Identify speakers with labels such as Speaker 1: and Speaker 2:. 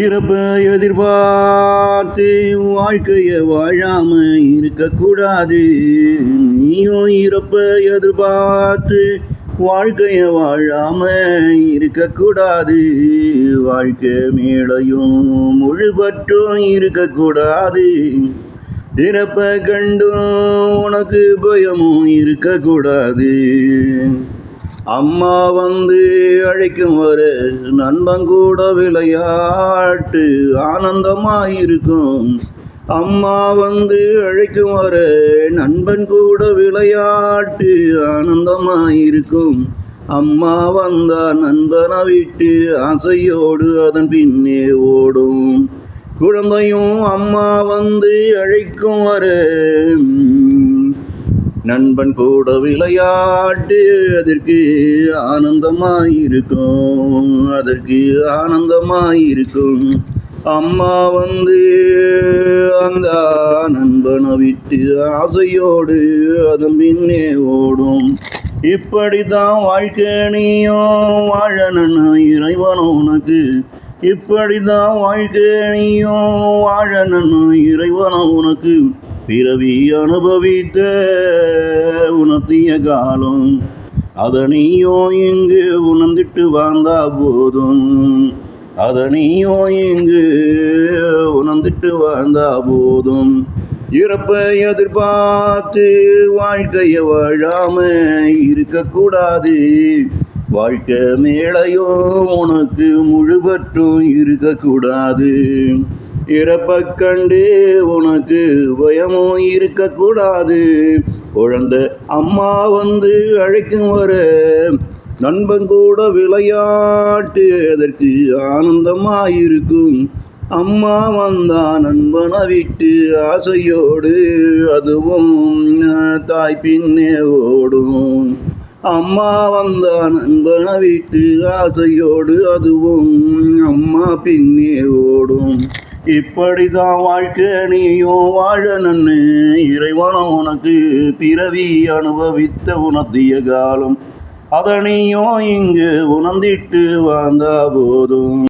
Speaker 1: இறப்ப எதிர்பார்த்து வாழ்க்கைய வாழாம இருக்கக்கூடாது. நீயும் இறப்ப எதிர்பார்த்து வாழ்க்கைய வாழாம இருக்கக்கூடாது. வாழ்க்கை மேலையும் முழுபற்றும் இருக்கக்கூடாது. இறப்ப கண்டும் உனக்கு பயமும் இருக்கக்கூடாது. அம்மா வந்து அழைக்கும் வர நண்பன் கூட விளையாட்டு ஆனந்தமாயிருக்கும். அம்மா வந்து அழைக்கும் வர நண்பன் கூட விளையாட்டு ஆனந்தமாயிருக்கும். அம்மா வந்தா நண்பனை விட்டு ஆசையோடு அதன் பின்னே ஓடும். குழந்தையும் அம்மா வந்து அழைக்கும் வர நண்பன் கூட விளையாட்டு அதற்கு ஆனந்தமாயிருக்கும். அதற்கு ஆனந்தமாயிருக்கும். அம்மா வந்து அந்த நண்பனை விட்டு ஆசையோடு அதன் பின்னே ஓடும். இப்படித்தான் வாழ்க்கை நீயும் வாழணும்னு இறைவன் உனக்கு. இப்படித்தான் வாழ்க்கை நீயும் வாழணும்னு இறைவன் உனக்கு பிறவி அனுபவித்த உணர்த்திய காலம். அதனையோ இங்கு உணர்ந்துட்டு வாழ்ந்தா போதும். அதனையோ இங்கு உணர்ந்துட்டு வாழ்ந்தா போதும். இறப்பை எதிர்பார்த்து வாழ்க்கைய வாழாம இருக்கக்கூடாது. வாழ்க்கை மேலையோ உனக்கு முழுபற்றும் இருக்கக்கூடாது. இறப்ப கண்டு உனக்கு பயமும் இருக்கக்கூடாது. குழந்தை அம்மா வந்து அழைக்கும் வர நண்பன் கூட விளையாட்டு அதற்கு ஆனந்தமாயிருக்கும். அம்மா வந்தா நண்பனை விட்டு ஆசையோடு அதுவும் தாய் பின்னே ஓடும். அம்மா வந்தா நண்பனை விட்டு ஆசையோடு அதுவும் அம்மா பின்னே ஓடும். இப்படிதான் வாழ்க்கை நீயும் வாழணும்னு இறைவன் உனக்கு பிறவி அனுபவித்த உணர்த்திய காலம். அதனையும் இங்கு உணர்ந்திட்டு வாழ்ந்தா போதும்.